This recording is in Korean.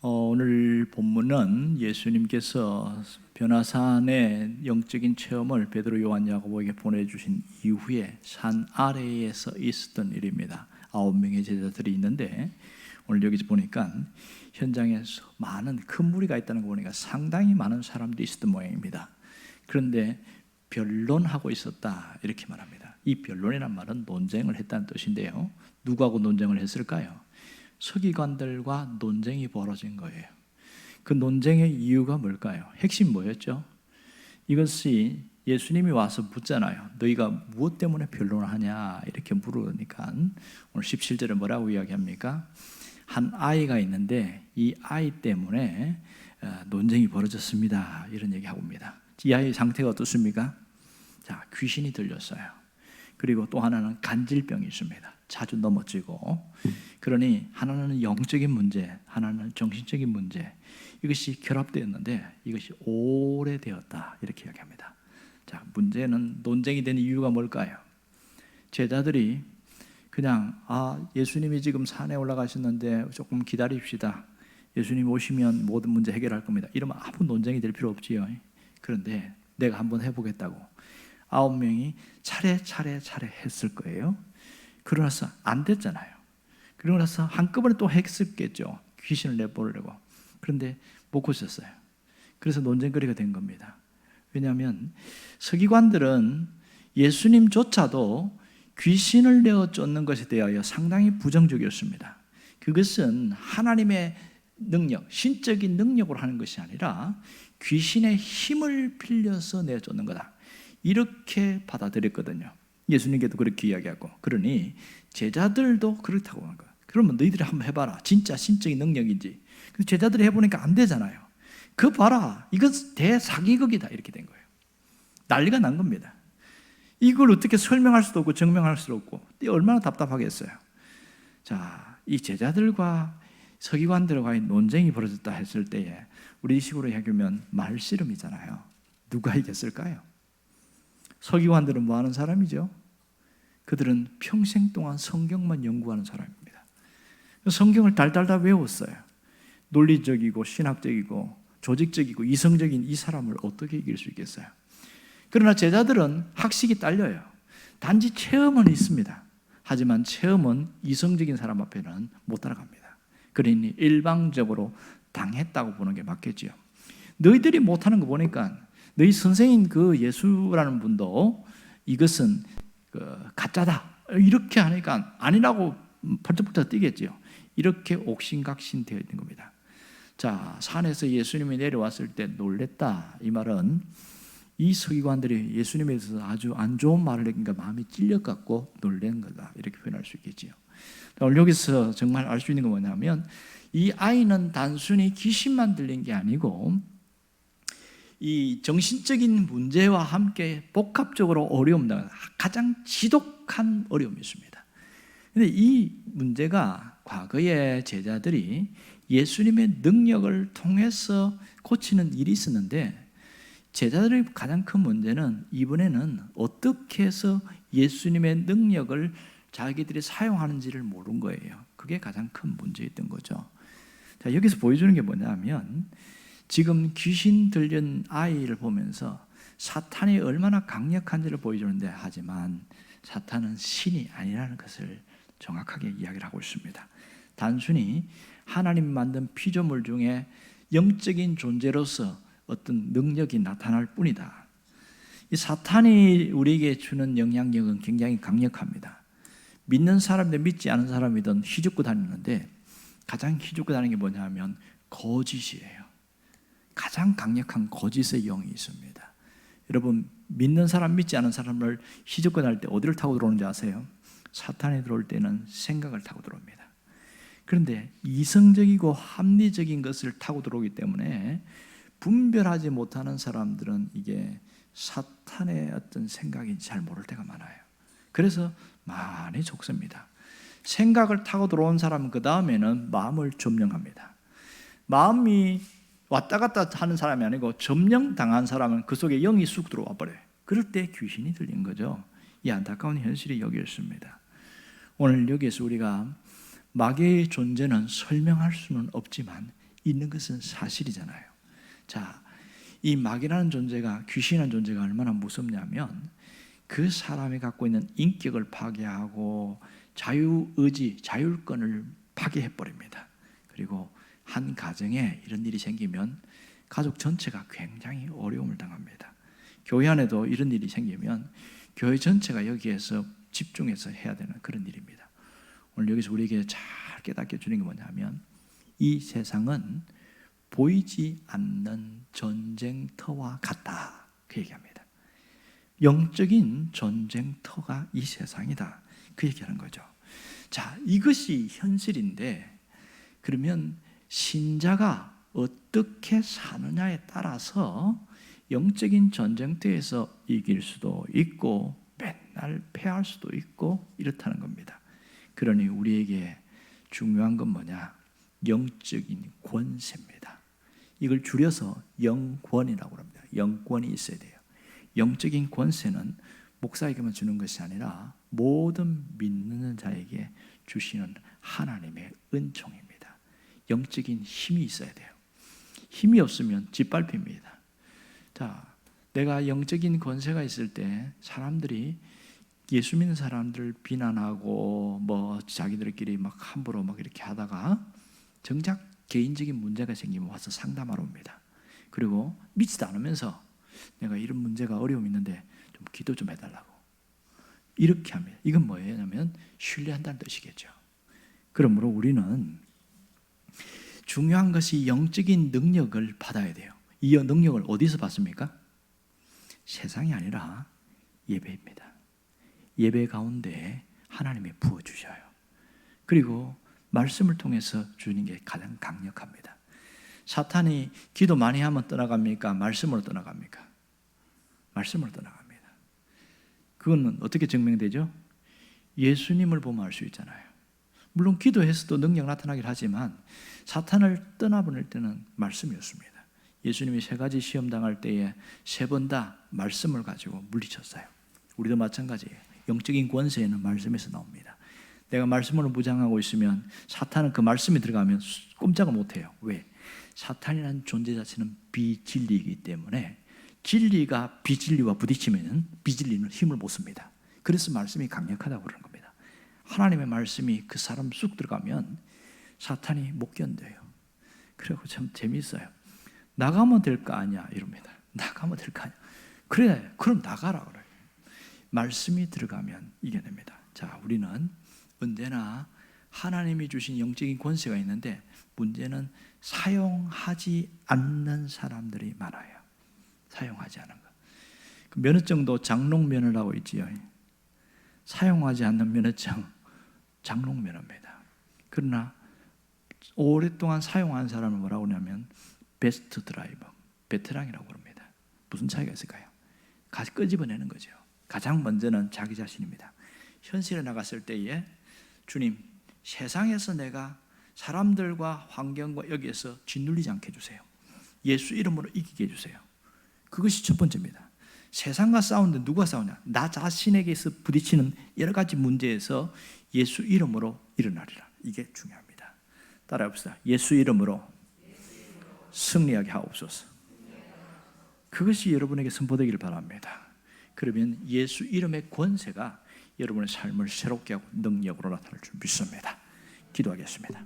오늘 본문은 예수님께서 변화산의 영적인 체험을 베드로, 요한, 야고보에게 보내주신 이후에 산 아래에서 있었던 일입니다. 9명의 제자들이 있는데 오늘 여기 보니까 현장에서 많은 큰 무리가 있다는 거 보니까 상당히 많은 사람들이 있었던 모양입니다. 그런데 변론하고 있었다 이렇게 말합니다. 이 변론이란 말은 논쟁을 했다는 뜻인데요. 누구하고 논쟁을 했을까요? 서기관들과 논쟁이 벌어진 거예요. 그 논쟁의 이유가 뭘까요? 핵심 뭐였죠? 이것이 예수님이 와서 묻잖아요. 너희가 무엇 때문에 변론을 하냐 이렇게 물으니까 오늘 17절에 뭐라고 이야기합니까? 한 아이가 있는데 이 아이 때문에 논쟁이 벌어졌습니다. 이런 얘기하고 옵니다. 이 아이의 상태가 어떻습니까? 자, 귀신이 들렸어요. 그리고 또 하나는 간질병이 있습니다. 자주 넘어지고. 그러니 하나는 영적인 문제, 하나는 정신적인 문제, 이것이 결합되었는데 이것이 오래되었다 이렇게 이야기합니다. 자, 문제는 논쟁이 된 이유가 뭘까요? 제자들이 그냥 예수님이 지금 산에 올라가셨는데 조금 기다립시다. 예수님 오시면 모든 문제 해결할 겁니다. 이러면 아무 논쟁이 될 필요 없지요. 그런데 내가 한번 해보겠다고 9명이 차례 했을 거예요. 그러나서 안 됐잖아요. 그러고 나서 한꺼번에 또 했었겠죠. 귀신을 내보려고. 그런데 못 고쳤어요. 그래서 논쟁거리가 된 겁니다. 왜냐하면 서기관들은 예수님조차도 귀신을 내어 쫓는 것에 대하여 상당히 부정적이었습니다. 그것은 하나님의 능력, 신적인 능력으로 하는 것이 아니라 귀신의 힘을 빌려서 내어 쫓는 거다. 이렇게 받아들였거든요. 예수님께도 그렇게 이야기하고. 그러니 제자들도 그렇다고 하는 거예요. 그러면 너희들이 한번 해봐라. 진짜 신적인 능력인지. 근데 제자들이 해보니까 안 되잖아요. 그거 봐라. 이건 대사기극이다. 이렇게 된 거예요. 난리가 난 겁니다. 이걸 어떻게 설명할 수도 없고 증명할 수도 없고 얼마나 답답하겠어요. 자, 이 제자들과 서기관들과의 논쟁이 벌어졌다 했을 때에 우리 식으로 이야기하면 말씨름이잖아요. 누가 이겼을까요? 서기관들은 뭐 하는 사람이죠? 그들은 평생 동안 성경만 연구하는 사람입니다. 성경을 달달다 외웠어요. 논리적이고 신학적이고 조직적이고 이성적인 이 사람을 어떻게 이길 수 있겠어요? 그러나 제자들은 학식이 딸려요. 단지 체험은 있습니다. 하지만 체험은 이성적인 사람 앞에는 못 따라갑니다. 그러니 일방적으로 당했다고 보는 게 맞겠죠. 너희들이 못하는 거 보니까 너희 선생인 그 예수라는 분도 이것은 가짜다 이렇게 하니까 아니라고 펄쩍펄쩍 뛰겠죠. 이렇게 옥신각신 되어 있는 겁니다. 자, 산에서 예수님이 내려왔을 때 놀랬다. 이 말은 이 서기관들이 예수님에 대해서 아주 안 좋은 말을 하니까 마음이 찔려갖고 놀란 거다. 이렇게 표현할 수 있겠죠. 오늘 여기서 정말 알 수 있는 건 뭐냐면 이 아이는 단순히 귀신만 들린 게 아니고 이 정신적인 문제와 함께 복합적으로 어려움, 가장 지독한 어려움이 있습니다. 그런데 이 문제가 과거의 제자들이 예수님의 능력을 통해서 고치는 일이 있었는데 제자들의 가장 큰 문제는 이번에는 어떻게 해서 예수님의 능력을 자기들이 사용하는지를 모른 거예요. 그게 가장 큰 문제였던 거죠. 자, 여기서 보여주는 게 뭐냐면 지금 귀신 들린 아이를 보면서 사탄이 얼마나 강력한지를 보여주는데 하지만 사탄은 신이 아니라는 것을 정확하게 이야기를 하고 있습니다. 단순히 하나님이 만든 피조물 중에 영적인 존재로서 어떤 능력이 나타날 뿐이다. 이 사탄이 우리에게 주는 영향력은 굉장히 강력합니다. 믿는 사람들 믿지 않은 사람이든 휘젓고 다니는데 가장 휘젓고 다니는 게 뭐냐 하면 거짓이에요. 가장 강력한 거짓의 영이 있습니다. 여러분 믿는 사람 믿지 않은 사람을 휘젓고 다닐 때 어디를 타고 들어오는지 아세요? 사탄이 들어올 때는 생각을 타고 들어옵니다. 그런데 이성적이고 합리적인 것을 타고 들어오기 때문에 분별하지 못하는 사람들은 이게 사탄의 어떤 생각인지 잘 모를 때가 많아요. 그래서 많이 죽습니다. 생각을 타고 들어온 사람은 그 다음에는 마음을 점령합니다. 마음이 왔다 갔다 하는 사람이 아니고 점령당한 사람은 그 속에 영이 쑥 들어와 버려요. 그럴 때 귀신이 들린 거죠. 이 안타까운 현실이 여기 있습니다. 오늘 여기에서 우리가 마귀의 존재는 설명할 수는 없지만 있는 것은 사실이잖아요. 자, 이 마귀라는 존재가, 귀신이라는 존재가 얼마나 무섭냐면 그 사람이 갖고 있는 인격을 파괴하고 자유의지, 자율권을 파괴해버립니다. 그리고 한 가정에 이런 일이 생기면 가족 전체가 굉장히 어려움을 당합니다. 교회 안에도 이런 일이 생기면 교회 전체가 여기에서 집중해서 해야 되는 그런 일입니다. 오늘 여기서 우리에게 잘 깨닫게 주는 게 뭐냐면 이 세상은 보이지 않는 전쟁터와 같다, 그 얘기합니다. 영적인 전쟁터가 이 세상이다, 그 얘기하는 거죠. 자, 이것이 현실인데 그러면 신자가 어떻게 사느냐에 따라서 영적인 전쟁터에서 이길 수도 있고 맨날 패할 수도 있고 이렇다는 겁니다. 그러니 우리에게 중요한 건 뭐냐? 영적인 권세입니다. 이걸 줄여서 영권이라고 합니다. 영권이 있어야 돼요. 영적인 권세는 목사에게만 주는 것이 아니라 모든 믿는 자에게 주시는 하나님의 은총입니다. 영적인 힘이 있어야 돼요. 힘이 없으면 짓밟힙니다. 자, 내가 영적인 권세가 있을 때 사람들이 예수 믿는 사람들 비난하고 뭐 자기들끼리 막 함부로 막 이렇게 하다가 정작 개인적인 문제가 생기면 와서 상담하러 옵니다. 그리고 믿지도 않으면서 내가 이런 문제가 어려움이 있는데 좀 기도 좀 해달라고 이렇게 합니다. 이건 뭐예요? 하면 신뢰한다는 뜻이겠죠. 그러므로 우리는 중요한 것이 영적인 능력을 받아야 돼요. 이 능력을 어디서 받습니까? 세상이 아니라 예배입니다. 예배 가운데 하나님이 부어주셔요. 그리고 말씀을 통해서 주는 게 가장 강력합니다. 사탄이 기도 많이 하면 떠나갑니까? 말씀으로 떠나갑니까? 말씀으로 떠나갑니다. 그건 어떻게 증명되죠? 예수님을 보면 알 수 있잖아요. 물론 기도해서도 능력 나타나긴 하지만 사탄을 떠나보낼 때는 말씀이었습니다. 예수님이 3가지 시험 당할 때에 3번 다 말씀을 가지고 물리쳤어요. 우리도 마찬가지예요. 영적인 권세에는 말씀에서 나옵니다. 내가 말씀으로 무장하고 있으면 사탄은 그 말씀에 들어가면 꼼짝을 못해요. 왜? 사탄이라는 존재 자체는 비진리이기 때문에 진리가 비진리와 부딪히면 비진리는 힘을 못 씁니다. 그래서 말씀이 강력하다고 그러는 겁니다. 하나님의 말씀이 그 사람 쑥 들어가면 사탄이 못 견뎌요. 그리고 참 재미있어요. 나가면 될 거 아니야 이럽니다. 나가면 될 거 아니야. 그래, 그럼 나가라 그래요. 말씀이 들어가면 이겨냅니다. 자, 우리는 언제나 하나님이 주신 영적인 권세가 있는데 문제는 사용하지 않는 사람들이 많아요. 사용하지 않은 것. 그 면허증도 장롱면허라고 있지요. 사용하지 않는 면허증, 장롱면허입니다. 그러나 오랫동안 사용한 사람은 뭐라고 하냐면 베스트 드라이버, 베테랑이라고 합니다. 무슨 차이가 있을까요? 끄집어내는 거죠. 가장 먼저는 자기 자신입니다. 현실에 나갔을 때에 주님, 세상에서 내가 사람들과 환경과 여기에서 짓눌리지 않게 해주세요. 예수 이름으로 이기게 해주세요. 그것이 첫 번째입니다. 세상과 싸우는데 누가 싸우냐? 나 자신에게서 부딪히는 여러 가지 문제에서 예수 이름으로 일어나리라. 이게 중요합니다. 따라해봅시다. 예수 이름으로 승리하게 하옵소서. 그것이 여러분에게 선포되기를 바랍니다. 그러면 예수 이름의 권세가 여러분의 삶을 새롭게 하고 능력으로 나타날 줄 믿습니다. 기도하겠습니다.